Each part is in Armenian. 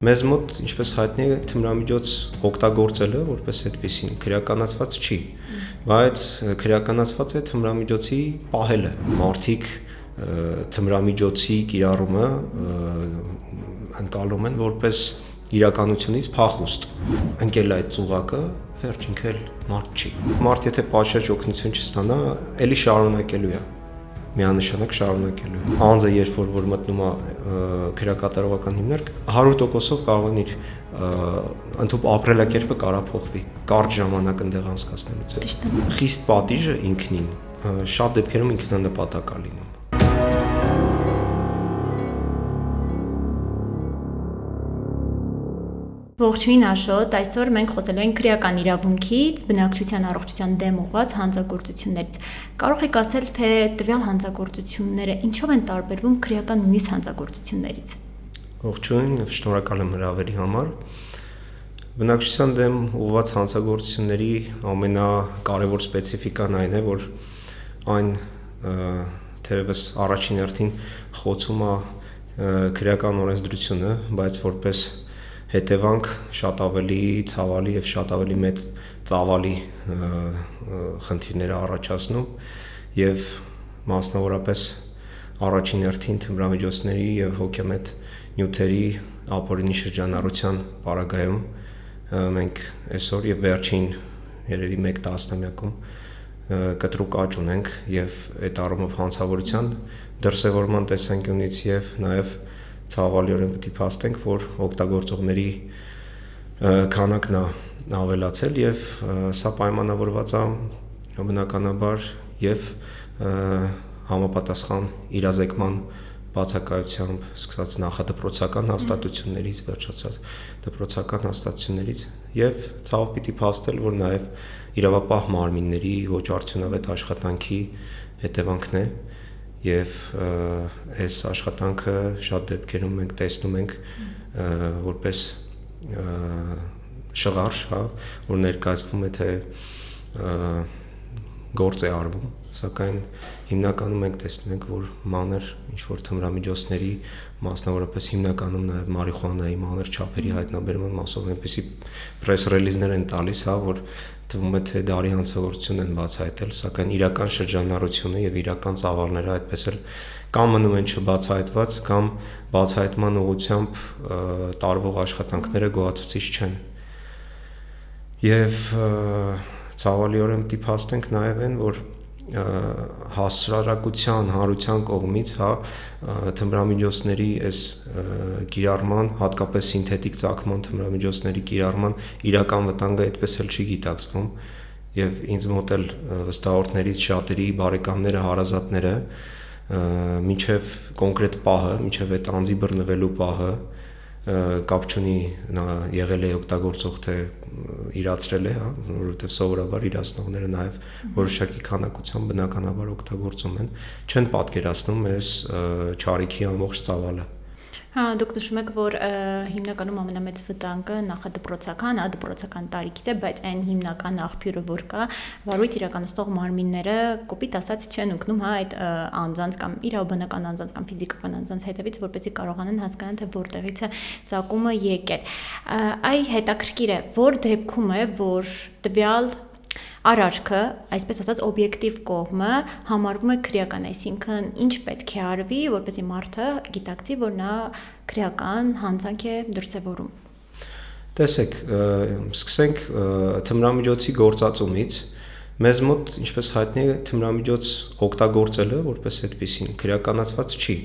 Մեզ մոտ, ինչպես հայտնի է, թմրամիջոց օգտագործելը որպես այդպեսին քրեականացված չի, բայց քրեականացված է թմրամիջոցի պահելը։ Մարդիկ թմրամիջոցի կիրառումը ընկալում են որպես իրականությունից փախուստ։ Ընկել այդ ծուղակը, վերջ ինքը մարդ չի։ Մարդ եթե պատշաճ օգնություն չստանա, էլի շարունակելու է։ Միանշանակ շարունակելու է։ Անձը երբ որ մտնում է քրեակատարողական հիմնարկ, 100%-ով կարող է իր ապրելակերպը կարա փոխվի, կարճ ժամանակ ընդեղ անցկացնելուց։ Խիստ պատիժը ինքնին շատ դեպքերում ինքնանպատակ է լինում։ Ողջույն Աշոտ, այսօր մենք խոսելու ենք քրեական իրավունքից, բնակչության առողջության դեմ ուղղված հանցագործություններից։ Կարող եք ասել, թե տվյալ հանցագործությունները ինչով են տարբերվում քրեական մյուս հանցագործություններից։ Ողջույն, շնորհակալ եմ հրավերի համար։ Բնակչության դեմ ուղղված հանցագործությունների ամենակարևոր սպეციფիկան այն է, որ այն թերևս առաջին հերթին խոցում է քրեական օրենսդրությունը, բայց որպես հետևանք շատ ավելի ցավալի եւ շատ ավելի մեծ ծավալի խնդիրներ առաջացնում եւ մասնավորապես առաջին հերթին թմրամիջոցների եւ հոգեմետ նյութերի ապօրինի շրջանառության պարագայում մենք այսօր եւ վերջին երևի 1 տասնամյակում կտրուկ աճ ունենք եւ այդ առումով հանցավորության դրսևորման տեսանկյունից եւ նաեւ ցավալիորեն պետք է փաստենք, որ օգտագործողների քանակն է ավելացել եւ սա պայմանավորված է բնականաբար եւ համապատասխան իրազեկման բացակայությամբ սկսած նախադպրոցական հաստատություններից վերջացած դպրոցական հաստատություններից եւ ցավով պիտի փաստել, որ նաեւ իրավապահ մարմինների ոչ արդյունավետ աշխատանքի հետևանքն է եւ այս աշխատանքը շատ դեպքերում մենք տեսնում ենք որպես շղարշ, որ ներկայացվում է թե գործ է արվում, սակայն հիմնականում մենք տեսնում ենք, որ մանր ինչ-որ թմրամիջոցների, մասնավորապես հիմնականում նաև մարիխուանայի մանր չափերի հայտնաբերման մասով այնպեսի պրես ռելիզներ են տալիս, որ թվում է թե դարի հանցագործություն են բացահայտել, սակայն իրական շրջանառությունը եւ իրական ծավալները այդպես էլ կամ մնում են չբացահայտված, կամ բացահայտման ուղղությամբ տարվող աշխատանքները գոհացուցիչ չեն։ Եվ ցավալիորեն պիտի փաստենք նաեւ այն, որ հասարակության հանրության կողմից թմրամիջոցների այս կիրառման, հատկապես սինթետիկ ծագման թմրամիջոցների կիրառման իրական վտանգը այդպես էլ չի գիտակցվում եւ ինձ մոտ էլ վստահորդներից շատերի բարեկամները, հարազատները մինչեւ կոնկրետ պահը, մինչեւ այդ անձի բռնվելու պահը կապ չունի նա եղել է օգտագործող թե իրացրել է, որովհետև սովորաբար իրացնողները նաև որոշակի քանակությամբ բնականաբար օգտագործում են, չեն պատկերացնում այս չարիքի ամբողջ ծավալը։ Դուք նշում եք, որ հիմնականում ամենամեծ վտանգը նախադպրոցական, դպրոցական տարիքից է, բայց այն հիմնական աղբյուրը, որ կա, վարույթ իրականացնող մարմինները կոպիտ ասած չեն ընկնում այդ անձանց կամ իրավաբանական անձանց կամ ֆիզիկական անձանց հետևից, որպեսզի կարողանան հասկանալ, թե որտեղից է ծագումը եկել։ Այ հետաքրքիր է, որ դեպքում է, որ տվյալ արարքը, այսպես ասած, օբյեկտիվ կողմը համարվում է քրեական, այսինքն ինչ պետք է արվի, որպեսզի մարդը գիտակցի, որ նա քրեական հանցանք է դրսևորում։ Տեսեք, սկսենք թմրամիջոցի գործածումից։ Մեզ մոտ, ինչպես հայտնի է, թմրամիջոց օգտագործելը որպես այդպեսին քրեականացված չի,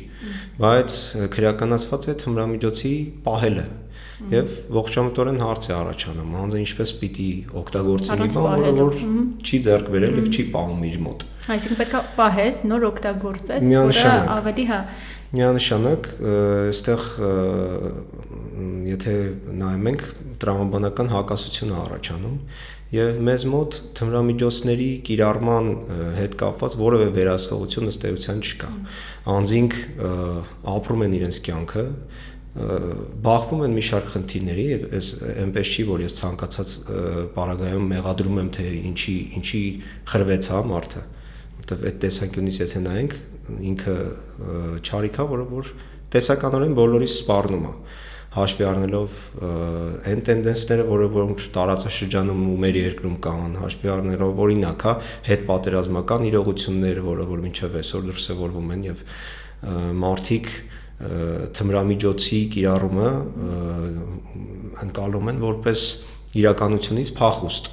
բայց քրեականացված է թմրամիջոցի պահելը։ Եվ ողջամտորեն հարց է առաջանում, անձը ինչպես պիտի օգտագործի մի բան, որը որ չի ձեռք բերել եւ չի պահում իր մոտ։ Այսինքն պետք է պահես, նոր օգտագործես, որը ավելի միանշանակ այստեղ եթե նայում ենք տրամաբանական հակասություն է առաջանում եւ մեզ մոտ թմրամիջոցների կիրառման հետ կապված որևէ վերահսկողություն ըստ էության չկա։ Անձինք ապրում են իրենց կյանքը, բախվում են մի շարք խնդիրների եւ այնպես չի, որ ես ցանկացած պարագայում մեղադրում եմ, թե ինչի խրվեց մարդը, որտեվ այդ տեսանկյունից եթե նայենք, ինքը չարիք է, որը որ տեսականորեն բոլորիս սպառնում է։ հաշվի առնելով այն տենդենսները, որոնք տարածաշրջանում ու մեր երկրում կան, հաշվի առնելով օրինակ, հետ պատերազմական իրողություններ, որ մինչև այսօր դրսևորվում են եւ մարդիկ թմրամիջոցի կիրառումը ընկալում են որպես իրականությունից փախուստ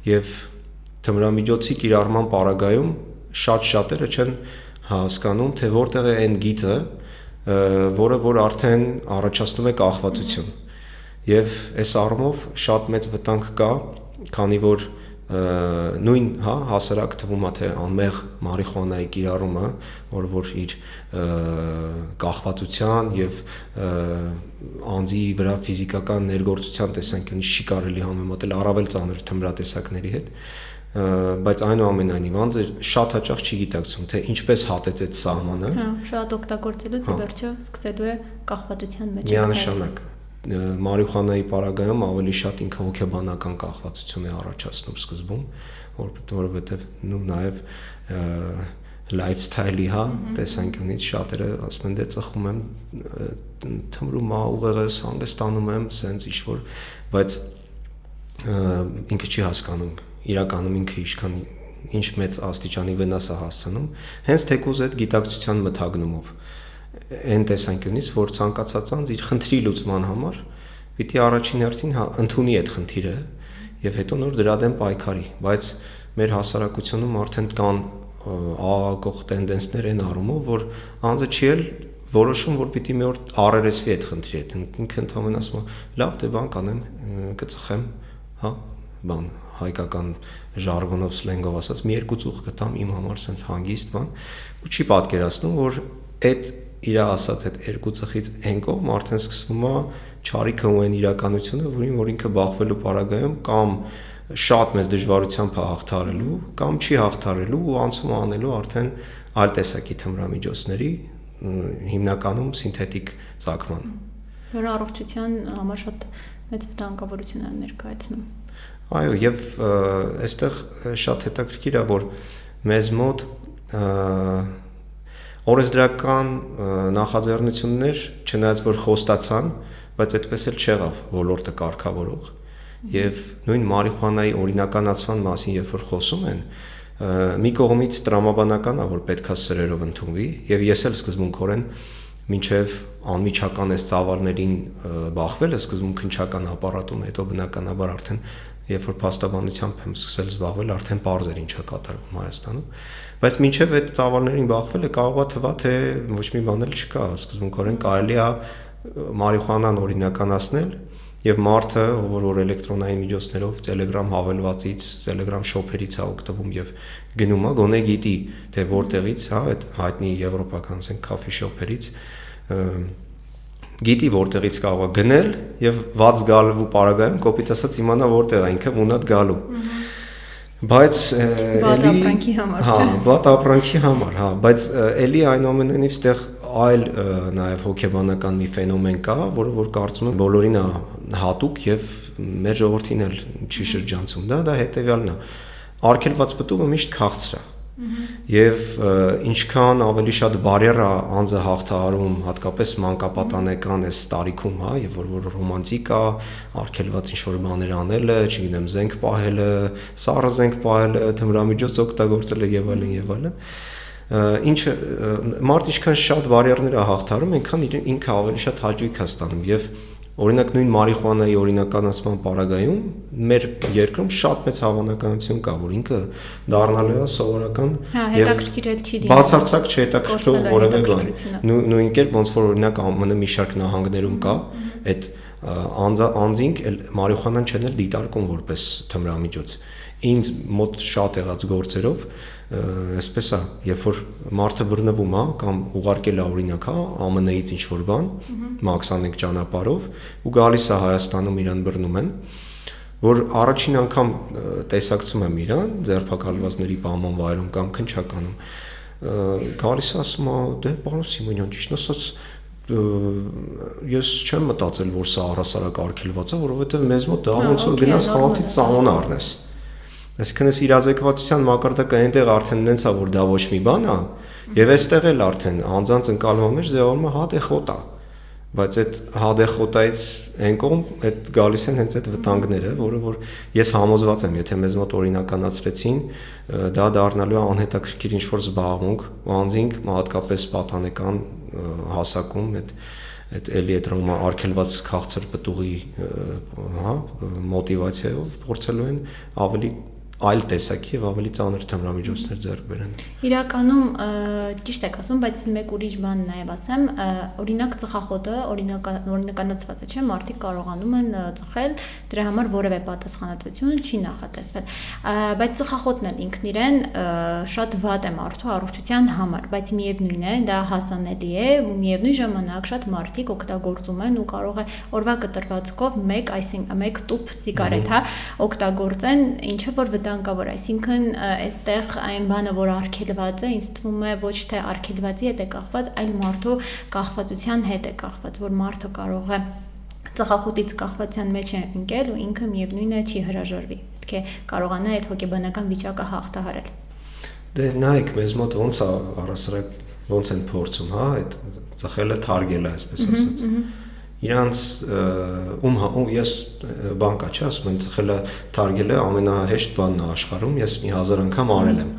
եւ թմրամիջոցի կիրառման պարագայում շատերը չեն հասկանում, թե որտեղ է այն գիծը, որ արդեն առաջացնում է կախվածություն եւ այս առումով շատ մեծ վտանգ կա, քանի որ նույն հասարակ թվում է թե անմեղ մարիխուանայի կիրառումը, որ իր կախվածության եւ անձի վրա ֆիզիկական ներգործության տեսանկյունից չի կարելի համեմատել առավել ծանր թմրատեսակների հետ, բայց այնուամենայնիվ անձը շատ հաճախ չի գիտակցում, թե ինչպես հատեց այդ սահմանը։ Շատ օգտագործելուց ի վերջո սկսելու է կախվածության մեջ միանշանակ մարիխուանայի պարագայում ավելի շատ ինքը հոգեբանական կախվածություն է առաջացնում սկզբում, որովհետև նաև lifestyle-ի տեսանկյունից շատերը ասում են դե ծխում եմ, թմրում ա, ուղեղս հանգստանում եմ, սենց ինչ-որ, բայց ինքը չի հասկանում, իրականում ինքը ինչ մեծ աստիճանի վնաս է հասցնում, հենց թեկուզ այդ գիտակցության մթագնումով այն տեսանկյունից, որ ցանկացած անձ իր խնդրի լուծման համար պիտի առաջին հերթին ընդունի այդ խնդիրը եւ հետո նոր դրա դեմ պայքարի, բայց մեր հասարակությունում արդեն կան աղաղակող տենդենսներ այն առումով, որ անձը չի էլ որոշում, որ պիտի մի օր առերեսվի այդ խնդրի հետ, ինքը ընդհանրապես ասում է, լավ, դե բան կանեմ, կծխեմ, բան հայկական ժարգոնով սլենգով ասած, մի երկու ծուխ կտամ իմ համար sense հանգիստ բան, ու չի պատկերացնում, որ այդ իր ասած այդ երկու ծխից այն կողմ արդեն սկսվում է չարիքը ու այն իրականությունը, որ ինքը բախվելու պարագայում կամ շատ մեծ դժվարությամբ է հաղթարելու, կամ չի հաղթարելու ու անցում անելու արդեն այլ տեսակի թմրամիջոցների, հիմնականում սինթետիկ ծագման։ Որը առողջության համար շատ մեծ վտանգավորություն է ներկայացնում։ Այո, եւ այստեղ շատ հետաքրքիր է, որ մեզ մոտ օրենսդրական նախաձեռնություններ, չնայած որ խոստացան, բայց այդպես էլ չեղավ ոլորտը կարգավորող եւ նույն մարիխուանայի օրինականացման մասին երբ որ խոսում են, մի կողմից տրամաբանական է, որ պետքա սրերով ընդունվի եւ ես էլ սկզբունքորեն մինչեւ անմիջական այս ծավալներին բախվելը սկզբում քնչական ապարատում, հետո բնականաբար արդեն երբ որ փաստաբանությամբ եմ սկսել զբաղվել, արդեն պարզ էր ինչա կատարվում Հայաստանում, բայց մինչև այդ ծավալներին բախվելը կարող է թվա թե ոչ մի բան էլ չկա, սկզբունքորեն կարելի է մարիխուանան օրինականացնել եւ մարդը, որ էլեկտրոնային միջոցներով Telegram հավելվածից, Telegram շոփերից է օգտվում եւ գնում է, գոնե գիտի թե որտեղից, այդ հայտնի եվրոպական ասենք քաֆի շոփերից գիտի որտեղից կարող է գնել եւ ված գալու պարագայում կոպիտ ասած իմանա որտեղ է ինքը մունատ գալու։ Բայց վատ ապրանքի համար, բայց էլի այնուամենայնիվ ստեղ այլ նաեւ հոգեբանական մի ֆենոմեն կա, որ կարծում եմ բոլորին է հատուկ եւ մեր ժողովրդին էլ չի շրջանցում, դա հետեւյալն է։ Արգելված պտուղը միշտ քաղցր է։ Եվ ինչքան ավելի շատ բարեր է անձը հաղթահարում, հատկապես մանկապատանեկան այս տարիքում, եւ որ ռոմանտիկ է, արգելված ինչ-որ բաներ անելը, չգիտեմ, զենք պահելը, սառը զենք պահելը, թմրամիջոց օգտագործելը եւ այլն, ինչը մարդ ինչքան շատ բարերներ է հաղթահարում, այնքան ինքը ավելի շատ հաճույք է ստանում եւ օրինակ նույն մարիխուանայի օրինականացման պարագայում մեր երկրում շատ մեծ հավանականություն կա, որ ինքը դառնալու է սովորական եւ բացարձակ չհետաքրքրող որևէ բան։ Նույն կերպ ոնց որ օրինակ ԱՄՆ մի շարք նահանգներում կա, այդ անձինք մարիխուանան չեն էլ դիտարկում որպես թմրամիջոց։ Ինձ մոտ շատ եղած գործերով այսպես է, երբ որ մարդը բռնվում է կամ ուղարկել է օրինակ, ԱՄՆ-ից ինչ-որ բան, մաքսանենք ճանապարհով ու գալիս է Հայաստանում իրան բռնում են, որ առաջին անգամ տեսակցում եմ իրան ձերբակալվածների պահման վայրում կամ քնչականում, գալիս է ասում է, դե պարոն Սիմոնյան, ճիշտ ասած ես չեմ մտածել, որ սա առհասարակ արգելված է, որովհետև մեզ մոտ դա ոնց որ գնաս խանութից ծամոն առնես։ Այսինքն այս իրազեկվածության մակարդակը այնտեղ արդեն նենց է, որ դա ոչ մի բան է, եւ այստեղ էլ արդեն անձանց ընկալման մեջ ձևավորվում է հա դե խոտ է։ բայց այդ հադեխոտայից այն կողմ այդ գալիս են հենց այդ վտանգները, որը որ ես համոզված եմ, եթե մեզ մոտ օրինականացրեցին, դա դառնալու է անհետաքրքիր ինչ-որ զբաղմունք, ու անձինք հատկապես պատանեկան հասակում այդ էլի այդ արգելված քաղցր պտուղի մոտիվացիայով փորձելու են ավելի այլ տեսակի եւ ավելի ծանր թմրամիջոցներ ձեռք բերեն։ Իրականում ճիշտ եք ասում, բայց մեկ ուրիշ բան նաեւ ասեմ, օրինակ ծխախոտը օրինականացված է, չէ՞, մարդիկ կարողանում են ծխել, դրա համար որևէ պատասխանատվություն չի նախատեսվել։ Բայց ծխախոտն էլ ինքն իրեն շատ վատ է մարդու առողջության համար, բայց միևնույն է, դա հասանելի է ու միևնույն ժամանակ շատ մարդիկ օգտագործում են ու կարող է օրվա կտրվածքով մեկ տուփ սիգարետ, օգտագործեն, ինչը որ վտանգավոր, այսինքն այստեղ այն բանը, որ արգելված է, ինձ թվում է ոչ թե արգելվածի հետ է կախված, այլ մարդու կախվածության հետ է կախված, որ մարդը կարող է ծխախոտից կախվածության մեջ է ընկել ու ինքը միևնույն է չի հրաժարվի, պետք է կարողանա այդ հոգեբանական վիճակը հաղթահարել։ Դե նայեք, մեզ մոտ ոնց է առասարակ ոնց են փորձում, այդ ծխելը թարգելը, այսպես ասած։ Իրանց ես բան կա, չէ, ասում եմ ծխելը թարգելը ամենահեշտ բանն է աշխարհում, ես մի 1000 անգամ արել եմ։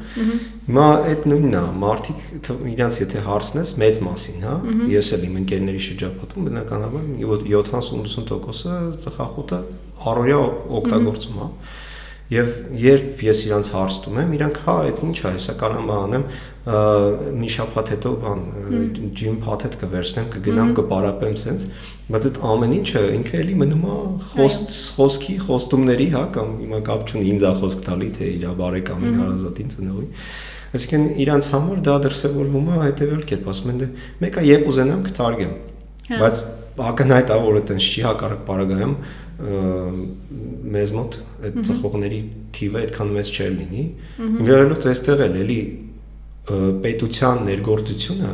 Հիմա այդ նույնն է, մարդիկ իրանց եթե հարցնես մեծ մասին, ես էլ իմ ընկերների շրջապատում բնականաբար 70-80%-ը ծխախոտը առօրյա օգտագործում, Եվ երբ ես իրանց հարցնում եմ, իրանք այդ ինչ է, հեսա կարող եմ անեմ, մի շաբաթ հետո ջիմ փաթեթ կվերցնեմ, կգնամ, կպարապեմ սենց, բայց այդ ամեն ինչը ինքը էլի մնում է խոսքի, խոստումների, կամ հիմա կապ չունի ինձ է խոսք տալի, թե իր բարեկամին, հարազատին, ծնողին։ Այսինքն իրանց համար դա դրսևորվում է հետևյալ կերպ, ասում են դե մեկը երբ ուզենամ կթարգեմ, բայց ակնհայտ է, որ այդպես չի, հակառակ պարագայում մեզ մոտ այդ ծխողների թիվը այդքան մեծ չէ լինի։ Ինքնուրույն այստեղ էլ էլի պետության ներգործությունը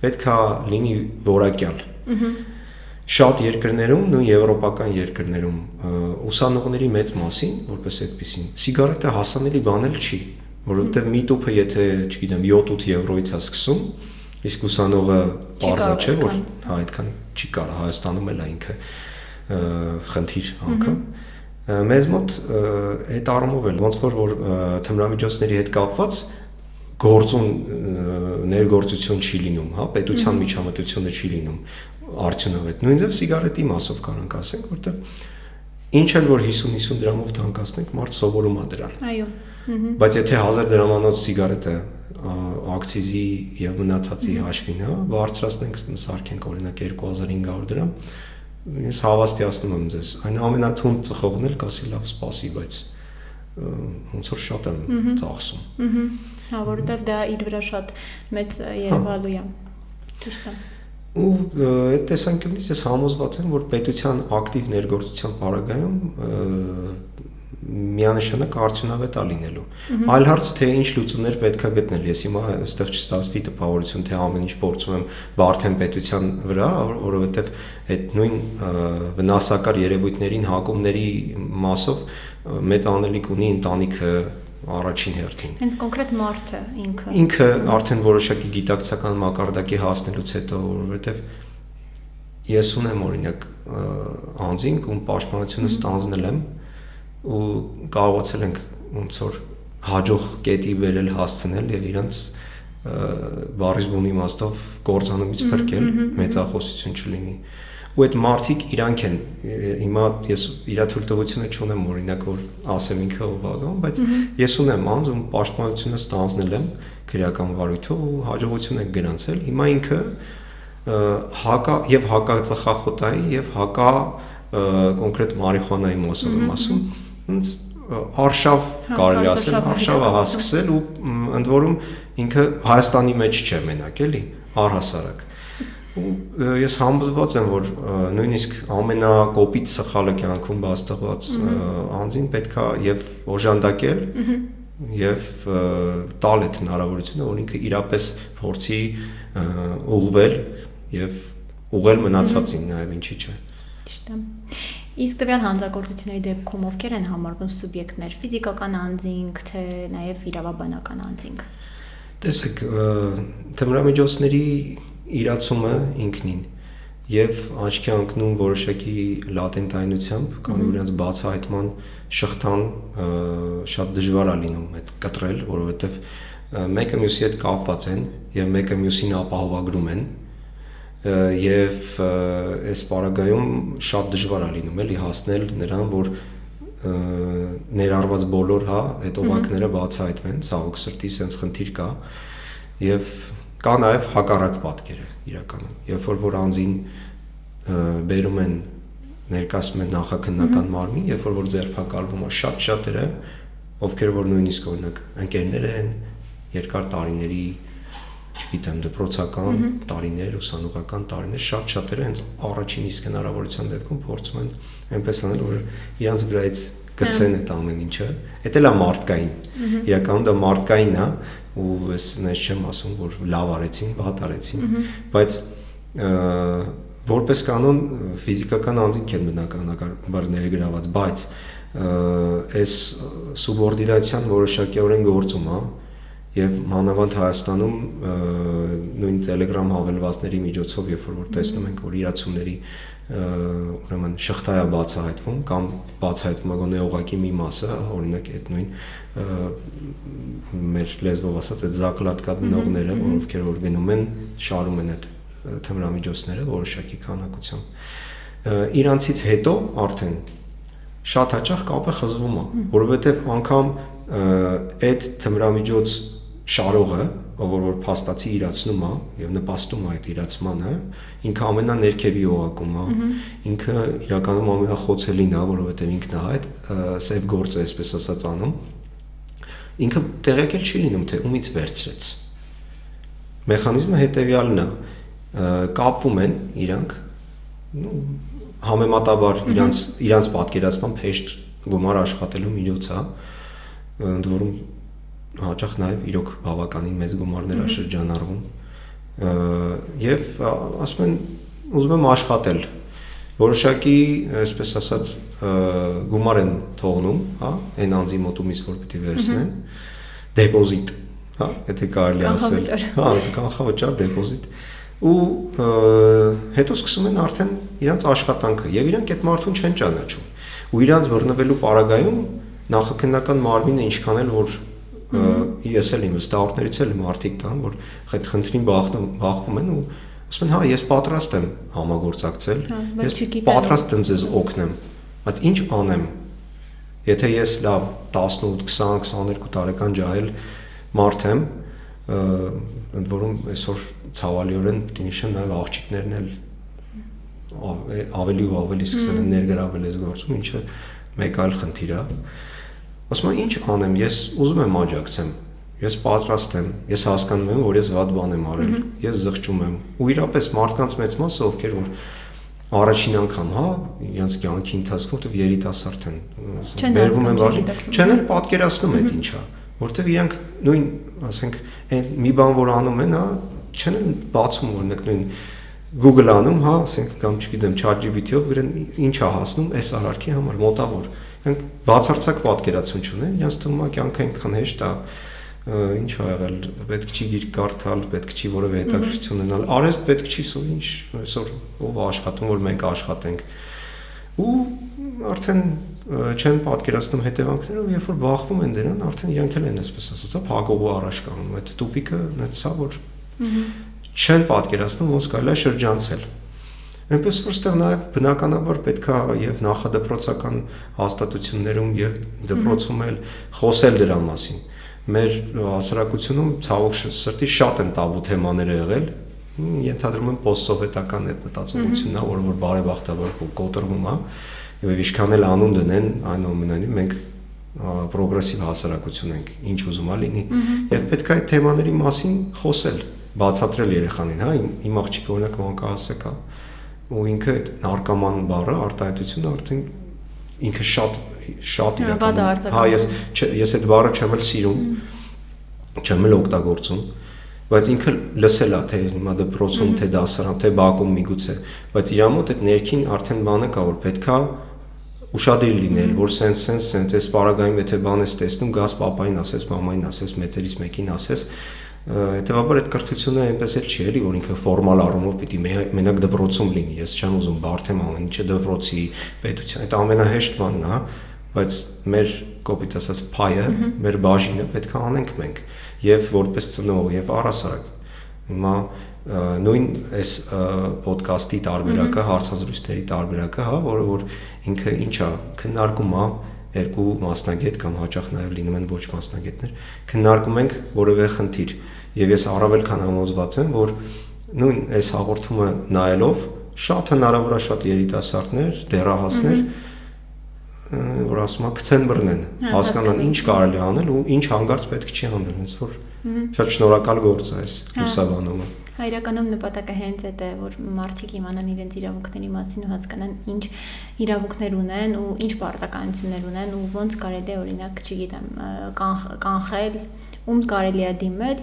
պետք է լինի որակյալ։ Շատ երկրներում, նույն եվրոպական երկրներում ուսանողների մեծ մասին, որպես այդպեսին, սիգարետը հասանելի բան էլ չի, որովհետև մի տուփը եթե, չգիտեմ, 7-8 եվրոից է սկսում, իսկ ուսանողը պարզ չէ, որ այդքան չի կարող, Հայաստանում էլ է ինքը խնդիր անգամ մեզ մոտ այդ առումով էլ ոնց որ թմրամիջոցների հետ կապված գործուն ներգործություն չի լինում, պետության միջամտությունը չի լինում արդյունավետ։ Նույնիսկ սիգարետի մասով կարանք ասենք, որտեղ ինչ էլ որ 50-50 դրամով թանկացնենք, մարդ սովորում է դրան։ Այո։ Բայց եթե 1000 դրամանոց սիգարետը ակցիզի եւ մնացածի հաշվին, բարձրացնենք, սարքենք օրինակ 2500 դրամ, ես հավաստիացնում եմ ձեզ, այն ամենաթունդ ծխողն էլ կասի լավ սպասի, բայց ոնց որ շատ եմ ծախսում։ Որովհետև դա իր վրա շատ մեծ երևալու է։ Ճիշտ է։ Ու այդ տեսանկյունից ես համոզված եմ, որ պետության ակտիվ ներգործության պարագայում միանշանակ արդյունավետ է լինելու։ Այլ հարց թե ինչ լուծումներ պետք է գտնել։ Ես հիմա այստեղ չստացվի տպավորություն, թե ամեն ինչ փորձում եմ բարդեմ պետության վրա, որովհետև այդ նույն վնասակար երևույթներին հակումների մասով մեծ անելիք ունի ընտանիքը առաջին հերթին։ Հենց կոնկրետ մարդը ինքը արդեն որոշակի գիտակցական մակարդակի հասնելուց հետո, որովհետև ես ունեմ օրինակ անձինք, ում պաշտպանությունը ստանձնել եմ ու կարողացել ենք ոնց որ հաջող կետի վերել հասցնել եւ իրանց բառից բուն իմաստով կործանումից փրկել, մեծախոսություն չլինի։ Ու այդ մարդիկ իրանք են, հիմա ես իր թույլտվությունը չունեմ օրինակ որ ասեմ ինքը ով է, բայց ես ունեմ անձ ում պաշտպանությունը ստանձնել եմ քրեական վարույթով ու հաջողություն եք գրանցել։ Հիմա ինքը հակածխախոտային եւ հակա կոնկրետ մարիխուանայի մասով եմ ասում, հենց արշավ կարելի ասել, արշավը հասկսել ու ընդ որում ինքը Հայաստանի մեջ չէ մենակ էլի, առհասարակ։ Ու ես համոզված եմ, որ նույնիսկ ամենակոպիտ սխալը կյանքում բաստեղված անձին պետք է եւ օժանդակել եւ տալ այդ հնարավորությունը, որ ինքը իրապես փորձի ուղղվել եւ ուղղել մնացածին նաեւ ինչի՞ չէ։ Ճիշտ է։ Իսկ տվյալ հանցագործությունների դեպքում ովքեր են համարվում սուբյեկտներ, ֆիզիկական անձինք, թե նաեւ իրավաբանական անձինք։ Տեսեք, թմրամիջոցների իրացումը ինքնին եւ աչքի ընկնում որոշակի լատենտայնությամբ, քանի որ իրենց բացահայտման շղթան շատ դժվար է լինում այդ կտրել, որովհետեւ մեկը մյուսի հետ կապված են եւ մեկը մյուսին ապահովագրում են եւ այս պարագայում շատ դժվար է լինում էլի հասնել նրան, որ ներառված բոլոր այդ օղակները բացահայտվեն, ցավոք սրտի sense խնդիր կա եւ կա նաեւ հակառակ պատկերը իրականում, երբ որ անձին բերում են ներկայացնում են նախաքննական մարմին, երբ որ ձերբակալվում է շատերը, ովքեր որ նույնիսկ օրինակ ընկերներ են, երկար տարիների, չգիտեմ, դպրոցական տարիներ, ուսանողական տարիներ, շատերը հենց առաջին իսկ հնարավորության դեպքում փորձում են այնպես անել, որ իրանց վրայից գցեն այդ ամեն ինչը, դա էլ է մարդկային, իրականում դա մարդկային է, ու ես նես չեմ ասում, որ լավ արեցին, վատ արեցին, բայց որպես կանոն ֆիզիկական անձինք են բնականաբար ներգրաված, բայց այս սուբորդինացիան որոշակիորեն գործում է եւ մանավանդ Հայաստանում նույն Telegram հավելվածների միջոցով, երբ որ տեսնում ենք, որ իրացումների ուրեմն շղթա է բացահայտվում կամ բացահայտվում է գոնե օղակի մի մասը, օրինակ այդ նույն մեր լեզվով ասած այդ զակլատկա դնողները, ովքեր որ գնում են, շարում են այդ թմրամիջոցները որոշակի քանակությամբ։ Իրանցից հետո արդեն շատ հաճախ կապը խզվում է, որովհետև անգամ այդ թմրամիջոց շարողը, ով որ փաստացի իրացնում է եւ նպաստում է այդ իրացմանը, ինքը ամենաներքևի օղակում է, ինքը իրականում ամենախոցելին է, որովհետեւ ինքն է այդ սև գործը, այսպես ասած անում, ինքը տեղյակ չի լինում, թե ումից վերցրեց։ Մեխանիզմը հետեւյալն է, կապվում են իրանք, համեմատաբար իրանց պատկերացմամբ հեշտ գումար աշխատելու միջոց է, ընդ որում հաճախ նաև իրոք բավականին մեծ գումարներ է շրջանառվում եւ ասում են ուզում եմ աշխատել որոշակի այսպես ասած գումար են թողնում, հա, այն անձի մոտումից որ պիտի վերցնեն դեպոզիտ, հա, եթե կարելի ասել, հա, կանխավճար դեպոզիտ ու հետո սկսում են արդեն իրանց աշխատանքը եւ իրանք այդ մարդուն չեն ճանաչում ու իրանց բռնվելու պարագայում նախաքննական մարմինը ինչքան էլ որ ես էլ իմ վստահորդներից էլ մարդիկ կան, որ այդ խնդրին բախվում են ու ասում են, հա, ես պատրաստ եմ համագործակցել, ես պատրաստ եմ ձեզ օգնեմ, բայց ինչ անեմ, եթե ես լավ 18, 20, 22 տարեկան ջահել մարդ եմ, ընդ որում այսօր ցավալիորեն պիտի նշեմ նաև աղջիկներն էլ ավելի ու ավելի սկսել են ներգրավել այս գործում, ինչը մեկ այլ խնդիր է։ Ասում եմ, ինչ անեմ, ես ուզում եմ աջակցեմ, ես պատրաստ եմ, ես հասկանում եմ, որ ես վատ բան եմ արել, ես զղջում եմ, ու իրապես մարդկանց մեծ մասը, ովքեր որ առաջին անգամ, հա, իրենց կյանքի ընթացքում դեռ երիտասարդ են, բերվում են բաժին, չեն էլ պատկերացնում այդ ինչա, որտեվ իրանք նույն, ասենք, այն մի բան որ անում են, հա, չեն էլ բացում օրինակ նույն Google անում, հա, ասենք կամ չգիտեմ, ChatGPT-ով գրեն ինչ է հասնում այս արարքի համար մոտավոր Նրանք բացարձակ պատկերացում չունեն, իրենց թվում է կյանքը այնքան հեշտ է, ինչ ա եղել, պետք չի գիրք կարդալ, պետք չի որևէ հետաքրքրություն ունենալ, արեստ պետք չի, ինչ այսօր ով աշխատում, որ մենք աշխատենք։ Ու արդեն չեն պատկերացնում հետևանքները, ու երբ որ բախվում են դրան, արդեն իրանք էլ են այսպես ասած, փակողու առաջ կանգնում, այդ տուպիկը նեցա, որ չեն պատկերացնում ոնց կարելի է շրջանցել։ Այնպես որ ստեղ նաև բնականաբար պետքա եւ նախադպրոցական հաստատություններում եւ դպրոցում էլ խոսել դրա մասին։ Մեր հասարակությունում ցավոք սրտի շատ են տաբու թեմաները եղել, ենթադրում եմ պոստսովետական այդ մտածողությունն է, որ բարեբախտաբար կոտրվում է եւ ինչքան էլ անուն դնեն, այնուամենայնիվ մենք պրոգրեսիվ հասարակություն ենք, ինչ ուզում է լինի եւ պետքա այդ թեմաների մասին խոսել, բացատրել երեխանին, հա, իմ աղջիկը օրինակ մանկահասակ է ու ինքը այդ նարկոման բառը արտահայտությունը արդեն ինքը շատ իրական հա ես այդ բառը չեմ էլ սիրում չեմ էլ օգտագործում բայց ինքը լսել է թե հիմա դպրոցում թե դասարանում թե բակում միգուցե բայց իր մոտ այդ ներքին արդեն բանը կա որ պետքա ուշադիր լինել որ սենց այս պարագայում եթե բան ես տեսնում գաս papayin ասես մամային ասես մեծերից մեկին ասես Հետևաբար այդ կրթությունը այնպես էլ չի էլի, որ ինքը ֆորմալ առումով պիտի մենակ դպրոցում լինի։ Ես չեմ ուզում բարթեմ ամեն ինչը դպրոցի, պետության, այդ ամենահեշտ բանն է, բայց մեր կոպիտ ասած փայը, մեր բաժինը պետք է անենք մենք եւ որպես ծնող եւ առասարակ։ Հիմա նույն այս ոդկասթի տարբերակը, հարցազրույցների տարբերակը, հա, որը որ ինքը ինչա քննարկում է երկու մասնագետ կամ հաճախ նաև լինում են ոչ մասնագետներ, քննարկում ենք որևէ խնդիր եւ ես առավել քան համոզված եմ, որ նույն այս հաղորդումը նայելով շատ հնարավոր է շատ երիտասարդներ, դեռահասներ որ ասում են գցեն բռնեն, հասկանան ինչ կարելի անել ու ինչ հանգարց պետք չի անել, հենց որ շատ շնորհակալ գործ է այս լուսաբանումը։ Իրականում նպատակը հենց այդ է, որ մարդիկ իմանան իրենց իրավունքների մասին ու հասկանան ինչ իրավունքներ ունեն ու ինչ պարտականություններ ունեն ու ոնց կարելի է օրինակ, չգիտեմ, կանխել, ում կարելի է դիմել,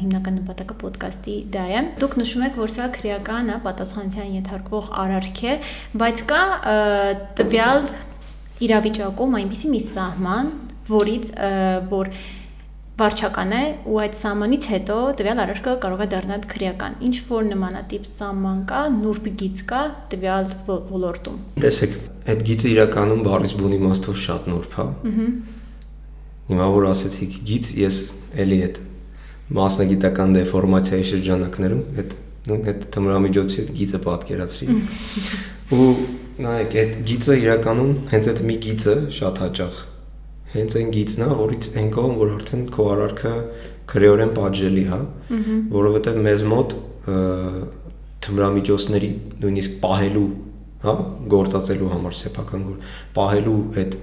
հիմնական նպատակը ոդկասթի դա է։ Դուք նշում եք, որ սա քրեական է, պատասխանատվության ենթարկվող արարք է, բայց կա տվյալ իրավիճակում այնպիսի մի սահման, որից որ վարչական է ու այդ սահմանից հետո տվյալ արարքը կարող է դառնալ քրեական։ Ինչ որ նմանատիպ սահման կա, նուրբ գիծ կա տվյալ ոլորտում։ Տեսեք, այդ գիծը իրականում բառից բուն իմաստով շատ նուրբ է։ Հիմա որ ասեցիք գիծ, ես էլի այդ մասնագիտական դեֆորմացիայի շրջանակներում այդ թմրամիջոցի այդ գիծը պատկերացրի։ Ու նայեք, այդ գիծը իրականում հենց այդ մի գիծը շատ հաճախ հենց այն գիծն է, որից այն կողմ, որ արդեն քո արարքը քրեորեն պատժելի է, որովհետև մեզ մոտ թմրամիջոցների նույնիսկ պահելու, հա, գործածելու համար սեփական որ պահելու այդ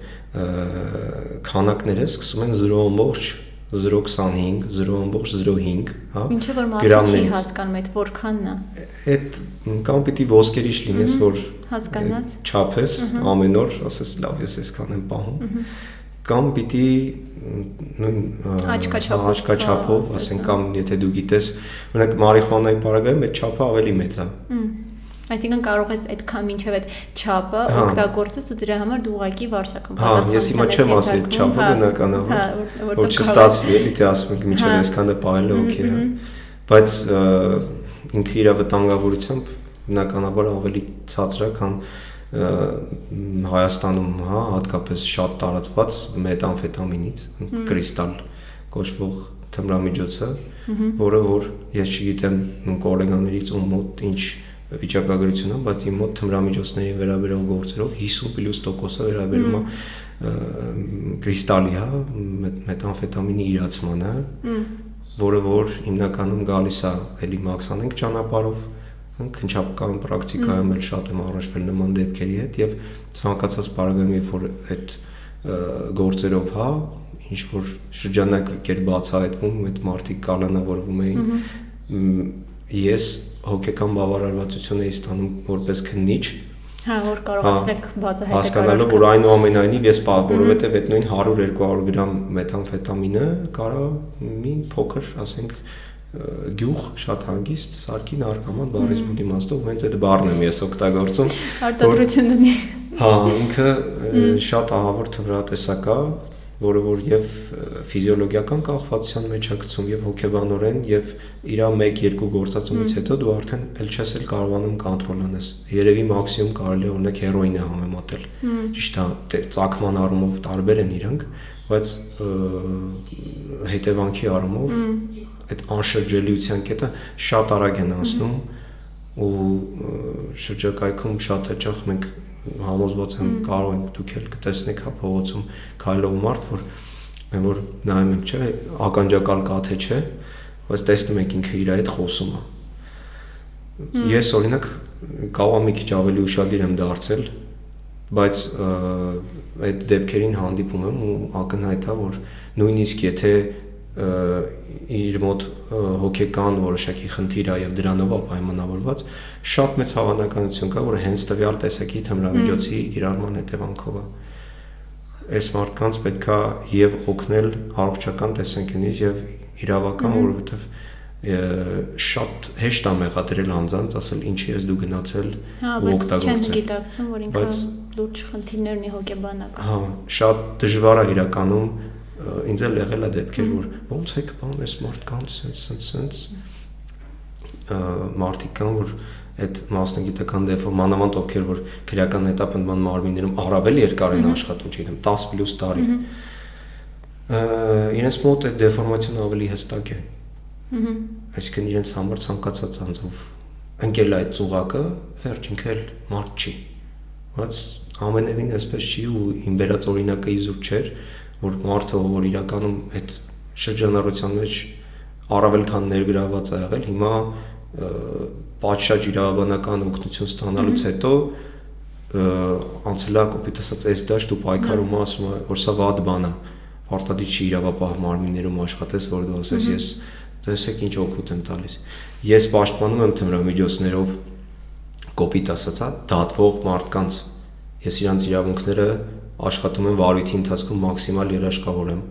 քանակները սկսում են 0.025, 0.05, հա, ինչը որ մարդը չի հասկանում այդ որքանն է։ Այդ կամ պիտի ոսկերիչ լինես, որ հասկանաս, չափես ամեն օր, ասես լավ, ես այսքան եմ պահում։ Կամ պիտի նույն աչքաչափով, ասենք, կամ եթե դու գիտես, օրինակ մարիխուանայի պարագայում այդ չափը ավելի մեծ է։ Այսինքն կարող ես այդքան մինչև այդ չափը օգտագործես ու դրա համար դու ուղղակի վարչական պատասխանատվություն ես հիմա չեմ ասի այդ չափը բնականաբար, որ չստացվի, էլի թե ասում եք մինչև այսքանը պահելը օքեյ է, բայց ինքը իր վտանգավորությամբ բնականաբար ավելի ցածր է, քան Հայաստանում, հա, հատկապես շատ տարածված մեթամֆետամինից, կրիստալ կոչվող թմրամիջոցը, որը որ ես չգիտեմ կոլեգաներից ում մոտ ինչ վիճակագրություն է, բայց իմ մոտ թմրամիջոցների վերաբերող գործերով 50+% վերաբերում է կրիստալի, հա, մեթամֆետամինի իրացմանը, որը որ հիմնականում գալիս է էլի մաքսանենք ճանապարհով քնչապական պրակտիկայում էլ շատ եմ առնչվել նման դեպքերի հետ եւ ցանկացած բaragam երբ որ այդ գործերով հա ինչ որ շրջանակ կեր բացահայտվում այդ մարդիկ կալանավորվում էին ես հոգեկան բավարարվածություն էի ստանում որպես քննիչ հա որ կարողացեք բացահայտել հասկանալով որ այնուամենայնիվ ես որովհետեւ այդ նույն 100-200 գրամ մեթամֆետամինը կարա մի փոքր ասենք գյուղ շատ հանգիստ սարքի նարկոման բառից բուն իմաստով հենց այդ բառն եմ ես օգտագործում արտադրություն ունի հա ինքը շատ ահավոր թմրատեսակ է որը որ եւ ֆիզիոլոգիական կախվածության մեջ է գցում եւ հոգեբանորեն եւ իր 1-2 գործածումից հետո դու արդեն ել չես էլ կարողանում կոնտրոլ անես երևի մաքսիմում կարելի է օրինակ հերոինը համեմատել ճիշտ է ծագման առումով տարբեր են իրանք բայց հետևանքի առումով այդ անշրջելիության կետը շատ արագ են անցնում ու շրջակայքում շատ հաճախ մենք համոզված եմ կարող ենք դուք էլ կտեսնեք հա փողոցում քայլող մարդ որ նայում եք չէ ականջակալ կաթե չէ բայց տեսնում եք ինքը իր հետ խոսում է ես օրինակ կարող մի քիչ ավելի ուշադիր եմ դարձել բայց այդ դեպքերին հանդիպում եմ ու ակնհայտ է որ նույնիսկ եթե իր մոտ հոգեկան որոշակի խնդիր է եւ դրանով է պայմանավորված շատ մեծ հավանականություն կա որ հենց տվյալ տեսակի թմրամիջոցի կիրառման հետևանքով է այս մարդկանց պետքա եւ օգնել առողջական տեսանկյունից եւ իրավական որովհետեւ շատ հեշտ է մեղադրել անձանց ասել ինչի ես դու գնացել ու օգտագործել չեն գիտակցում որ ինքը լուրջ խնդիրներ ունի հոգեբանական հա շատ դժվար է իրականում ինձ էլ եղել է դեպքեր, որ ոնց եք բան էս մարդկանց սենց մարդիկ կան, որ այդ մասնագիտական դեպքում մանավանդ ովքեր որ քրեական հետապնդման մարմիններում առավել երկար են աշխատում, չգիտեմ, 10+ տարի։ Իրենց մոտ այդ դեֆորմացիան ավելի հստակ է։ Այսինքն իրենց համար ցանկացած անձով ընկել այդ ծուղակը, վերջ ինքը էլ մարդ չի։ Բայց ամենևին այսպես չի ու իմ վերած օրինակը իզուր չէր, որ մարդը որ իրականում այդ շրջանառության մեջ առավել քան ներգրաված է եղել, հիմա պատշաճ իրավաբանական օգնություն ստանալուց հետո անցել է կոպիտ ասած այս դաշտ ու պայքարում ասում է որ սա վատ բան է, պարտադիր չի իրավապահ մարմիններում աշխատես, որ դու ասես ես տեսեք ինչ օգուտ եմ տալիս։ Ես պաշտպանում եմ թմրամիջոցներով կոպիտ ասած դատվող մարդկանց, ես իրանց իրավունքները աշխատում եմ վարույթի ընթացքում մաքսիմալ երաշխավորեմ։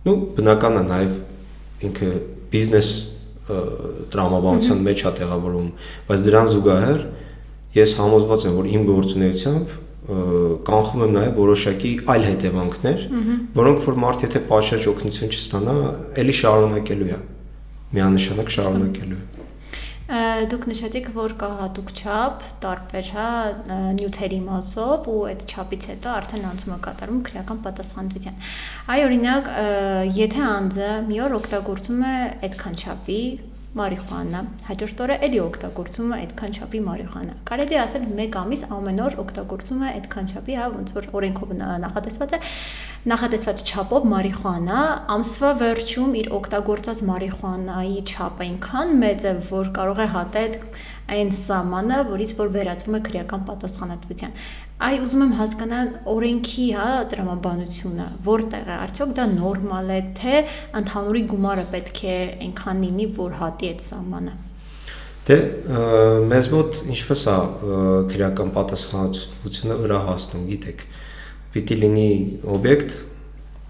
Բնական է նաև ինքը բիզնես տրամաբանության մեջ է տեղավորվում, բայց դրան զուգահեռ ես համոզված եմ, որ իմ գործունեությամբ կանխում եմ նաև որոշակի այլ հետևանքներ, որոնք որ մարդ եթե պատշաճ օգնություն չստանա, էլի շարունակելու է, միանշանակ շարունակելու է։ Դուք նշեցիք, որ կա հատուկ չափ, տարբեր նյութերի մասով ու այդ չափից հետո արդեն անցում է կատարում քրեական պատասխանատվության։ Այ օրինակ, եթե անձը մի օր օգտագործում է այդքան չափի մարիխուանա, հաջորդ օրը էլի օգտագործում է այդքան չափի մարիխուանա։ Կարելի է ասել 1 ամիս ամեն օր օգտագործում է այդքան չափի, ոնց որ օրենքով նախատեսված չափով մարիխուանա, ամսվա վերջում իր օգտագործած մարիխուանայի չափը այնքան մեծ է, որ կարող է հատել այն սահմանը, որից որ վերածվում է քրեական պատասխանատվության։ Այ ուզում եմ հասկանալ օրենքի, տրամաբանությունը, որտեղ է, արդյոք դա նորմալ է, թե ընդհանուրի գումարը պետք է այնքան լինի, որ հատի այդ սահմանը։ Դե մեզ մոտ ինչպես է քրեական պատասխանատվությունը վրա հասնում, գիտեք, պիտի լինի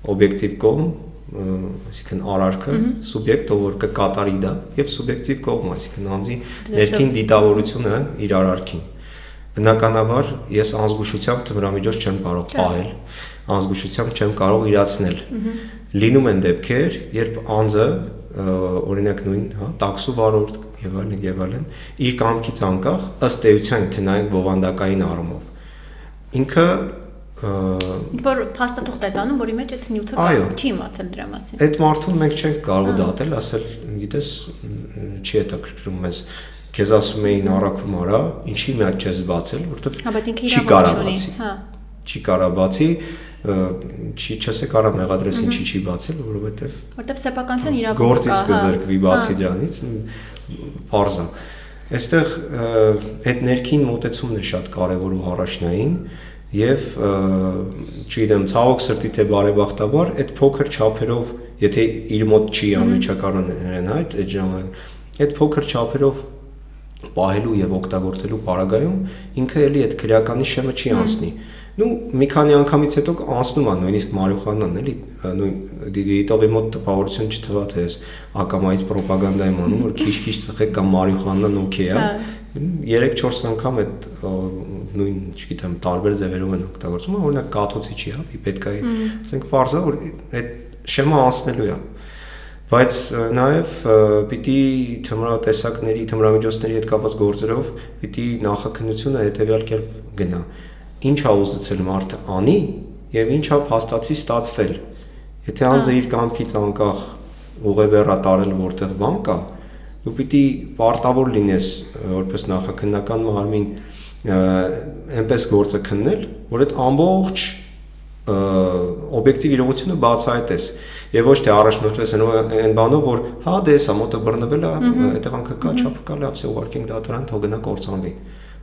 օբյեկտիվ կողմ, այսինքն արարքը, սուբյեկտը, որ կկատարի դա, եւ սուբյեկտիվ կողմ, այսինքն անձի ներքին դիտավորությունը իր արարքին։ Բնականաբար ես անզգուշությամբ թմրամիջոց չեմ կարող պահել, անզգուշությամբ չեմ կարող իրացնել։ Լինում են դեպքեր, երբ անձը, օրինակ նույն, տաքսու վարորդ եւ այլն, իր կամքից անկախ ըստ էության թե նայենք բովանդակային առումով, ինքը որ փաստաթուղթ է տանում, որի մեջ այդ նյութը չի իմացել դրա մասին։ Այդ մարդուն մենք չենք կարող դատել, ասել, գիտես, չի հետաքրքրում մեզ, քեզ ասում էին առաքում արա, ինչի մի հատ չես բացել, որովհետև չի կարա բացի, չես կարա մեղադրես ինչի չի բացել, որովհետև սեփականության իրավունք կա, գործից կզրկվի բացի դրանից, պարզ է։ Այստեղ այդ ներքին մոտեցումն է շատ կարևոր ու առաջնային եւ չգիտեմ ցավոք սրտի թե բարեբախտաբար այդ փոքր չափերով եթե իր մոտ չի անմիջականորեն այդ ժամանակ այդ փոքր չափերով պահելու եւ օգտագործելու պարագայում ինքը էլի այդ քրեականի շեմը չի անցնի մի քանի անգամից հետո անցնում է նույնիսկ մարիխուանան էլի նույն դիտողի մոտ տպավորություն չթվա թե ես ակամայից ռոպագանդա եմ անում որ քիչ-քիչ ծխեք կամ մարիխուանան օքեյ է 3-4 անգամ այդ նույն, չգիտեմ, տարբեր ձևերով են օգտագործում, օրինակ կաթոցի չի, պետք է, ասենք, պարզա, որ այդ շեմը անցնելու է։ Բայց նաև պիտի թմրատեսակների, թմրամիջոցների հետ կապված գործերով պիտի նախաքննությունը հետևյալ կերպ գնա։ Ինչ է ուզեցել մարդը անի եւ ինչ է փաստացի ստացվել։ Եթե անձը իր կամքից անկախ ուղեբեռ տարել որտեղ բան կա, դու պիտի պարտավոր լինես որպես նախաքննական մարմին այնպես գործը քննել, որ այդ ամբողջ օբյեկտիվ իրողությունը բացահայտես եւ ոչ թե առաջնորդվես այն բանով, որ հա դե սա մոտը բռնվել է, հետևանքը կա, չափը կա, լավ, սա ուղարկենք դատարան, թող գնա կործանվի։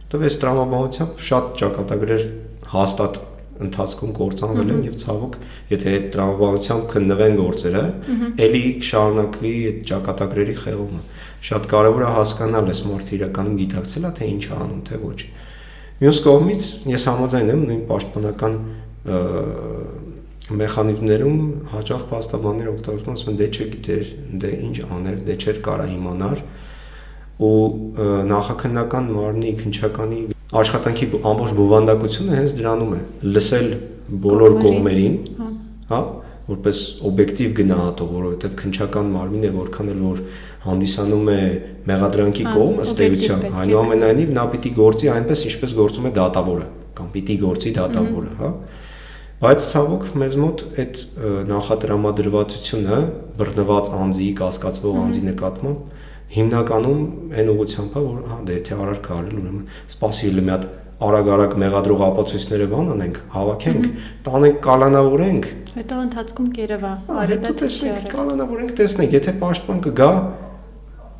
Որտեւ այս տրամաբանությամբ շատ ճակատագրեր հաստատ ընթացքում կործանվել են եւ ցավոք, եթե այդ տրամաբանությամբ քննվեն գործերը, ելի կշարունակվի այդ ճակատագրերի խեղումը։ Շատ կարևոր է հասկանալ, այս մարդը իրականում գիտակցել է, թե ինչ է անում, թե ոչ։ Մյուս կողմից ես համաձայն եմ նույն պաշտպանական մեխանիզմներում հաճախ փաստաբաններ օգտագործում ասում են դե չգիտեր, դե ինչ աներ, դե չէր կարա իմանար ու նախաքննական մարմնի քննչականի աշխատանքի ամբողջ բովանդակությունը հենց դրանում է լսել բոլոր կողմերին, հա, որպես օբյեկտիվ գնահատող, որովհետև քննչական մարմինը որքան էլ որ հանդիսանում է մեղադրանքի կողմ ըստ էության, այնուամենայնիվ նա պիտի գործի այնպես, ինչպես գործում է դատավորը, կամ պիտի գործի դատավորը, հա։ Բայց ցավոք մեզ մոտ այդ նախատրամադրվածությունը բռնված անձի, կասկածվող անձի նկատմամբ հիմնականում այն ուղղությամբ է, որ հա դե եթե արարք արել, ուրեմն սպասի մի հատ արագ մեղադրող ապացույցները բան անենք, հավաքենք, տանենք, կալանավորենք, հետո ընթացքում կերևա, հետո տեսնենք, կալանավորենք, տեսնենք, եթե պաշտպան կգա,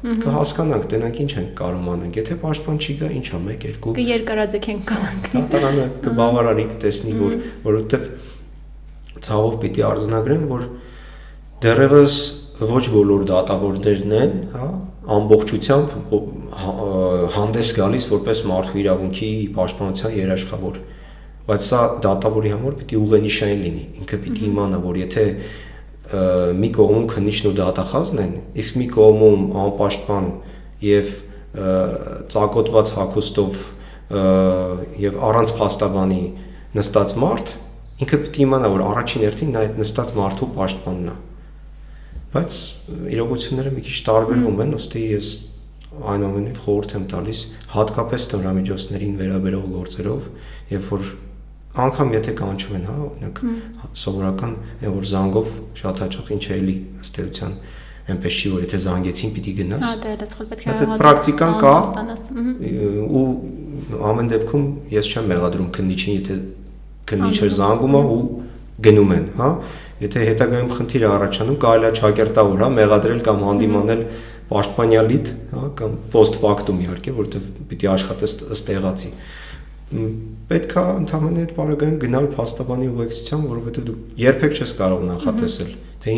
կհասկանանք, տենանք ինչ ենք կարող անենք, եթե պաշտպան չի գա, ինչ ա 1 2 կերկարաձգենք կանանք։ Դատարանը կբավարարի, կտեսնի, որովհետև ցավով պիտի արձանագրեմ, որ դեռևս ոչ բոլոր դատավորներն են, հա, ամբողջությամբ հանդես գալիս որպես մարդու իրավունքի պաշտպանության երաշխավոր, բայց սա դատավորի համար պիտի ուղենիշային լինի, ինքը պիտի իմանա, որ եթե մի կողմում քննիչն ու դատախազն են, իսկ մի կողմում անպաշտպան եւ ծակոտված հագուստով եւ առանց փաստաբանի նստած մարդ, ինքը պիտի իմանա, որ առաջին հերթին նա այդ նստած մարդու պաշտպանն է, բայց իրողությունները մի քիչ տարբերվում են, ըստի ես այնուամենայնիվ խորհուրդ եմ տալիս հատկապես թմրամիջոցներին վերաբերող գործերով, երբ որ անգամ եթե կանչում են, հա, օրինակ սովորական այն որ զանգով շատ հաճախ ինչ է էլի ըստ էության այնպես չի որ եթե զանգեցին պիտի գնաս։ Հա, դա դասխալ պետք է այդ պրակտիկան կա ու ամեն դեպքում ես չեմ մեղադրում քննիչին, եթե քննիչը զանգում է ու գնում են, հա, եթե հետագայում խնդիր է առաջանում, կարելի է ճակերտավոր, հա, մեղադրել կամ հանդիմանել պաշտպանյալիդ, հա, կամ post factum իհարկե, որովհետև պիտի աշխատես ըստ եղածի։ Պետք է ընդհանրապես այդ բaragայում գնալ փաստաբանի ուղեկցությամբ, որովհետև դու երբեք չես կարող նախատեսել, թե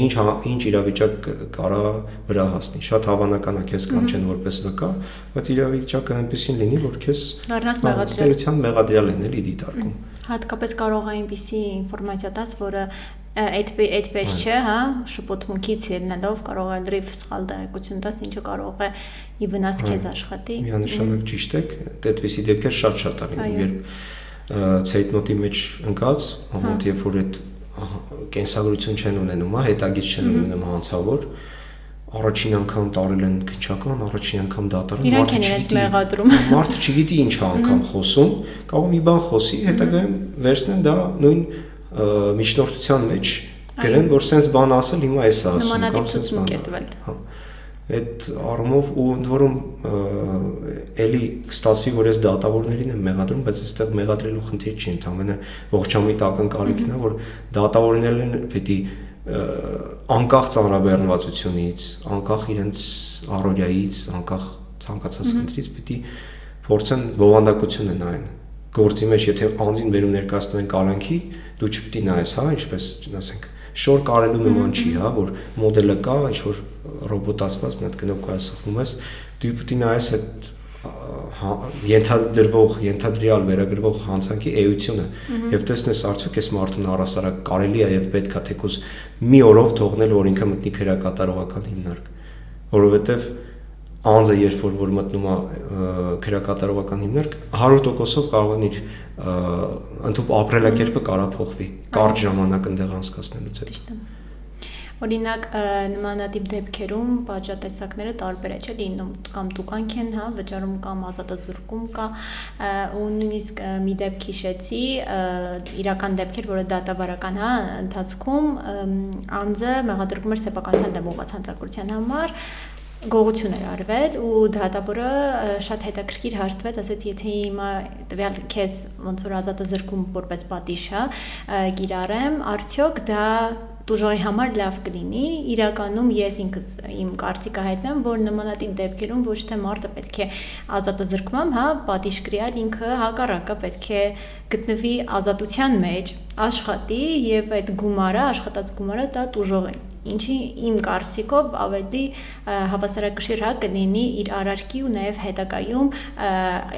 ինչ իրավիճակ կարա վրա հասնի։ Շատ հավանական է քեզ կանչեն որպես վկա, բայց իրավիճակը այնպեսին լինի, որ քեզ մեղադրյալ են էլի դիտարկում։ Հատկապես կարող է այնպիսի ինֆորմացիա տաս, որը այդպես չէ, հա, շփոթմունքից ելնելով կարող է լրիվ սխալ տեղեկություն տաս, ինչը կարող է ի վնաս քեզ աշխատի։ Միանշանակ ճիշտ եք, այդպիսի դեպքեր շատ ալին, երբ ցեյտնոտի մեջ ընկած, հոմոտ երբ որ այդ կենսագրություն չեն ունենում, հա, հետագից չեն ունենում հանցավոր, առաջին անգամ տարել են քննչական, առաջին անգամ դատարան, մարդը չգիտի ինչ է անգամ խոսում, կարող մի բան խոսի, հետագայում վերցնեն դա նույն միջնորդության մեջ գրեն, որ սենց բան ասել, հիմա էս է ասում, կամ սենց բան։ Հա։ Այդ առումով ու ընդ որում էլի կստացվի, որ ես դատավորներին եմ մեղադրում, բայց այստեղ մեղադրելու խնդիր չի, ընդհանրապես ողջամիտ ակնկալիքն է, որ դատավորներն պիտի անկախ ծանրաբեռնվածությունից, անկախ իրենց առօրյայից, անկախ ցանկացած խնդրից պիտի փորձեն բովանդակությունը նայեն։ Գործի մեջ եթե անձին վերում ներկայացնում են կալանքի, դու չպիտի նայես, հա, ինչպես ասենք, շոր կարելու նման չի, հա, որ մոդելը կա, ինչ որ ռոբոտացված մի հատ գնով կայացնում ես, դու պիտի նայես այդ ենթադրյալ վերագրվող հանցանքի էությունը եւ տեսնես արդյոք այս մարդուն առասարակ կարելի է եւ պետք է թեկուզ մի օրով թողնել, որ ինքը մտնի քրեակատարողական հիմնարկ, որովհետեւ անձը երբ որ մտնում է քրեակատարողական հիմնարկ 100%-ով կարող է իր ընդհանուր ապրելակերպը կարա փոխվի կարճ ժամանակ այնտեղ անցկացնելուց հետո։ Օրինակ նմանատիպ դեպքերում պատժատեսակները տարբեր է, չէ՞ լինում, կամ տուկանք են, հա, վճարում կամ ազատազրկում կա, ու նույնիսկ մի դեպք հիշեցի, իրական դեպքեր, որը դատավարական, հա, ընթացքում անձը մեղադրվում էր սեփականության դեմ ուղղված հանցագործության համար, գողություն էր արվել ու դատավորը շատ հետաքրքիր հարցվեց, ասեց, եթե հիմա տվյալ քեզ ոնց որ ազատազրկում որպես պատիժ, հա, կիրառեմ, արդյոք դա տուժողի համար լավ կլինի, իրականում ես ինքս իմ կարծիքը հայտնեմ, որ նմանատիպ դեպքերում ոչ թե մարդը պետք է ազատազրկման, հա, պատիժ կրյալ, ինքը հակառակը պետք է գտնվի ազատության մեջ, աշխատի եւ այդ գումարը, աշխատած գումարը դա տուժողին, ինչի իմ կարծիքով ավելի հավասարակշիռ հա կլինի իր արարքի ու նաեւ հետագայում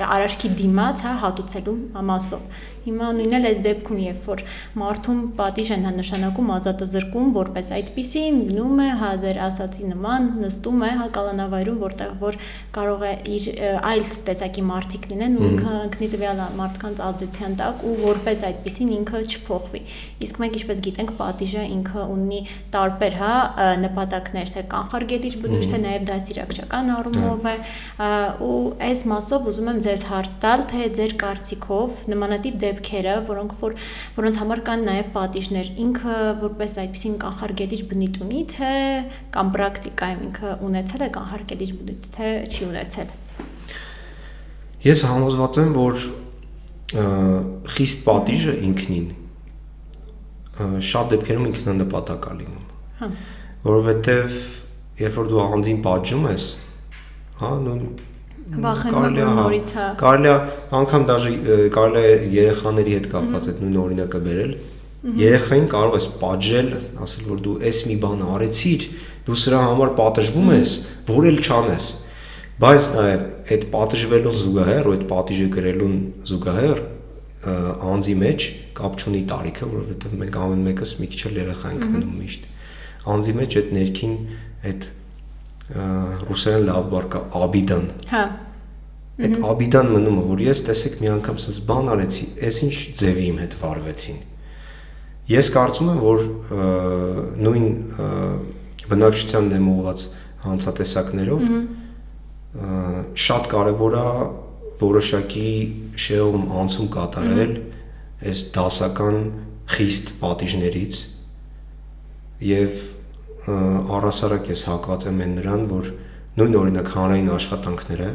արարքի դիմաց հա հատուցելու մասով։ հիմա նույնն էլ այս դեպքում, երբ որ մարդում պատիժ են նշանակում ազատազրկում, որպես այդպիսի մնում է, հա ձեր ասացի նման նստում է, հա կալանավայրում, որտեղ որ կարող է իր այլ տեսակի մարդիկ լինեն, ու ինքը ընկնի տվյալ մարդկանց ազդեցության տակ ու որպես այդպիսին ինքը չփոխվի։ Իսկ մենք ինչպես գիտենք, պատիժը ինքը ունի տարբեր, հա, նպատակներ, թե կանխարգելիչ բնույթ, թե նաև դաստիարակչական առումով է, ու այս մասով ուզում եմ ձեզ հարց տալ, թե ձեր կարծիքով նմանատիպ դեպքերը, որոնց համար կան նաև պատիժներ, ինքը որպես այդպիսին կանխարգելիչ բնույթ ունի, թե կամ պրակտիկայում ինքը ունեցել է կանխարգելիչ բնույթ, թե չի ունեցել։ Ես համոզված եմ, որ խիստ պատիժը ինքնին շատ դեպքերում ինքնանպատակ է լինում։ Հա։ Որովհետև երբ որ դու անձին պատժում ես, հա, կարելի է անգամ դաժե կարելի է երեխաների հետ կապված այդ նույն օրինակը բերել։ Երեխային կարող ես պատժել, ասել որ դու էս մի բան արեցիր, դու սրա համար պատժվում ես, որ էլ չանես։ Բայց նաև այդ պատժվելուն զուգահեռ, ու այդ պատիժը կրելուն զուգահեռ անձի մեջ կապ չունի տարիքը, որովհետև մենք ամեն մեկս մի քիչ էլ երեխա ենք մնում միշտ։ Անձի մեջ այդ ներքին այդ ռուսերեն լավ բառ կա աբիդան։ Հա։ Այդ աբիդան մնում է, որ ես տեսեք մի անգամ սենց բան արեցի, այս ինչ ձևի իմ հետ վարվեցին։ Ես կարծում եմ, որ նույն բնակչության դեմ ուղղված հանցատեսակներով շատ կարևոր է որոշակի շեղում անցում կատարել այս դասական խիստ պատիժներից եւ առասարակ ես հակված եմ նրան, որ նույն օրինակ հանրային աշխատանքները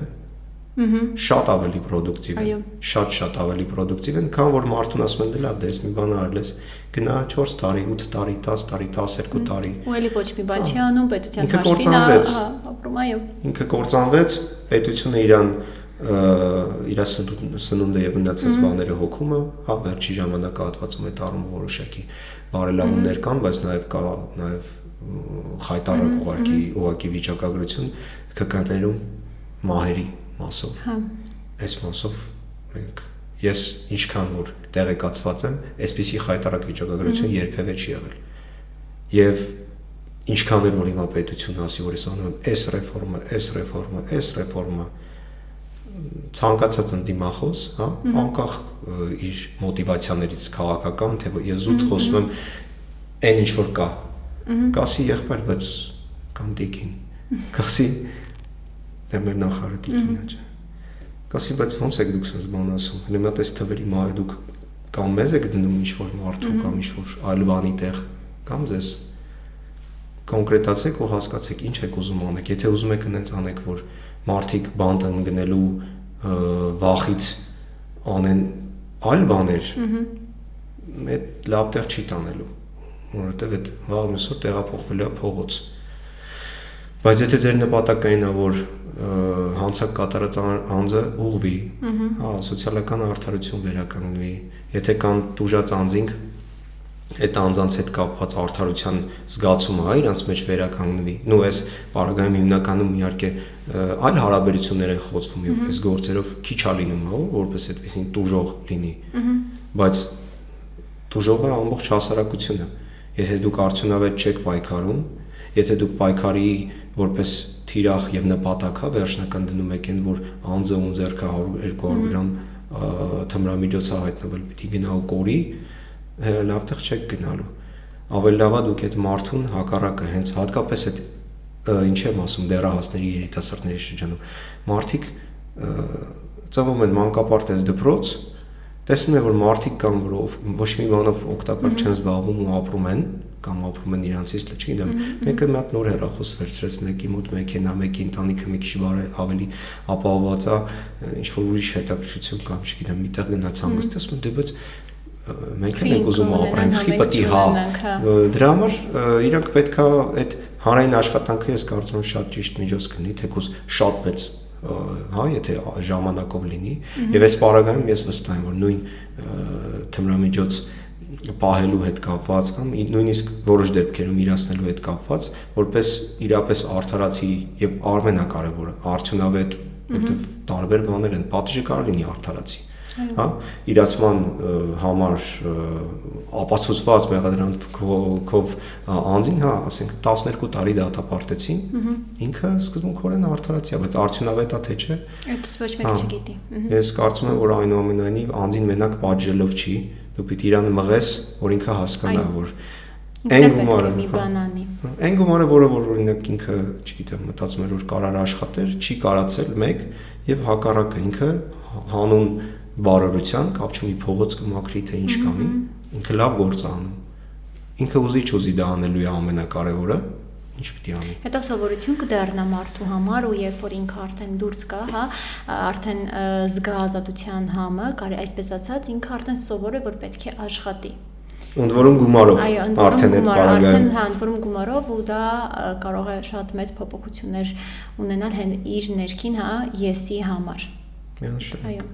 շատ ավելի պրոդուկտիվ են, շատ ավելի պրոդուկտիվ են, քան որ մարդուն ասում են լավ, դե ես մի բան արել ես, գնա 4 տարի, 8 տարի, 10 տարի, 12 տարի։ Ու էլի ոչ մի բան չի անում, պետության հաշվին ապրում, այո։ Ինքը կործանվեց, պետությունը իր սնունդը եւ մնացած բաները հոգումը, հա, վերջի ժամանակահատվածում այդ առումով որոշակի բարելավումներ կան, բայց նաեւ կա նաեւ խայտարակ ուղղակի վիճակագրություն ԿԿ-ներում մահերի մասով։ Հա։ Այս մասով ես ինչքան որ տեղեկացված եմ, այսպիսի խայտարակ վիճակագրություն երբևէ չի եղել։ Եվ ինչքան էլ որ հիմա պետությունը ասի, որ ես անում եմ այս ռեֆորմը, ցանկացած ընդդիմախոս, հա, անկախ իր մոտիվացիաներից քաղաքական, թե ես զուտ խոսում եմ այն ինչ որ կա։ Կասի եղբայր, բայց կամ դիկին, կասի դե մեր նախարարը դիկին է, կասի, բայց ոնց եք դուք sense բան ասում, հիմա տես թվերի մահը դուք կամ մեզ եք դնում ինչ-որ մարդու կամ ինչ-որ այլ բանի տեղ, կամ ձեզ կոնկրետացեք ու հասկացեք ինչ եք ուզում անեք, եթե ուզում եք այնց անեք, որ մարդիկ բանտ ընկնելու վախից անեն այլ բաներ, այդ լավ տեղ չի տանելու, որովհետև այդ վաղ մյուսօր տեղափոխվելու է փողոց։ Բայց եթե ձեր նպատակն է, որ հանցակ կատարած անձը ուղղվի, հա, սոցիալական արդարություն վերականգնվի, եթե կան տուժած անձինք, այդ անձանց հետ կապված արդարության զգացումը, հա, իրանց մեջ վերականգնվի։ Նու այս բaragայում հիմնականում իհարկե այլ հարաբերություններ են խոցվում եւ այս գործերով քիչ է լինում, հա, որպես այդպեսին տուժող լինի։ Բայց տուժողը ամբողջ հասարակությունը։ Եթե դուք արդյունավետ չեք պայքարում, եթե դուք պայքարի որպես թիրախ եւ նպատակա վերջնական դնում եք այն, որ անձը ում ձեռքը 100-200 գրամ թմրամիջոցա հայտնվել պիտի գնա ու կորի, լավ տեղ չեք գնալու։ Ավելի լավ է դուք այդ մարդուն հակառակը հենց հատկապես այդ ինչ եմ ասում դեռահասների երիտասարդների շրջանում մարդիկ ծնվում են մանկապարտեզ դպրոց, տեսնում են որ մարդիկ կան որ ոչ մի բանով օգտակար չեն զբաղվում ու ապրում են կամ ապրում են իրանցից, չգիտեմ, մեկը մի հատ նոր հեռախոս վերցրեց, մեկի մոտ մեքենա, մեկի ընտանիքը մի քիչ ավելի ապահովված է, ինչ որ ուրիշ հետաքրքրություն կամ չգիտեմ, միտեղ գնաց հանգստացում, դե բայց մենք ենք ուզում ապրենք, խիպտի, հա։ Դրա համար իրանք պետքա այդ հանրային աշխատանքը ես կարծում եմ շատ ճիշտ միջոց կլինի, թեկուզ շատ մեծ, հա, եթե ժամանակով լինի, եւ այս պարագայում ես վստահ եմ, որ նույն թմրամիջոց պահելու հետ կապված կամ նույնիսկ որոշ դեպքերում իրացնելու հետ կապված, որպես իրապես արդարացի եւ ամենակարևորը արդյունավետ, որովհետեւ տարբեր բաներ են, պատիժը կարող լինի արդարացի, հա, իրացման համար ապացուցված մեղադրանքով անձին, հա, ասենք 12 տարի դատապարտեցին, ինքը սկզբունքորեն արդարացիա, բայց արդյունավետ է թե չէ։ Այդ ոչ մեկ չգիտի։ Ես կարծում եմ, որ այնուամենայնիվ անձին մենակ պատժելով չի, դու պիտի իրան մղես, որ ինքը հասկանա, որ այն գումարը, որը որ օրինակ ինքը, չգիտեմ, մտածում էր, որ կարար աշխատել, չի կարացել, մեկ, եւ հակառակը ինքը հանուն բարօրության կապ չունի փողոց կմաքրի թե ինչ կանի, ինքը լավ գործ է անում։ Ինքը ուզի դա անելու է ամենակարևորը, ինչ պիտի անի։ Հետո սովորություն կդառնա մարդու համար ու երբ որ ինքը արդեն դուրս գա, հա, արդեն զգա ազատության համը, կարելի այսպես ասած, ինքը արդեն սովոր է, որ պետք է աշխատի։ Ընդ որում գումարով, արդեն այդ պարագայում, հա, ընդ որում գումարով ու դա կարող է շատ մեծ փոփոխություններ ունենալ իր ներքին, հա, եսի համար։ Միանշանակ։ Այո։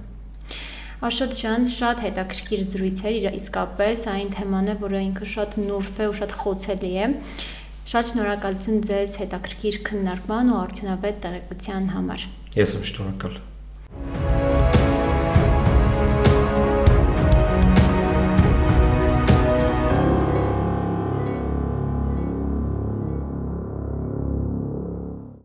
Աշոտ ջան, շատ հետաքրքիր զրույց էր, իսկապես այն թեման է, որը ինքը շատ նուրբ է ու շատ խոցելի է։ Շատ շնորհակալություն ձեզ հետաքրքիր քննարկման ու արդյունավետ տեղեկության համար։ Ես եմ շնորհակալ։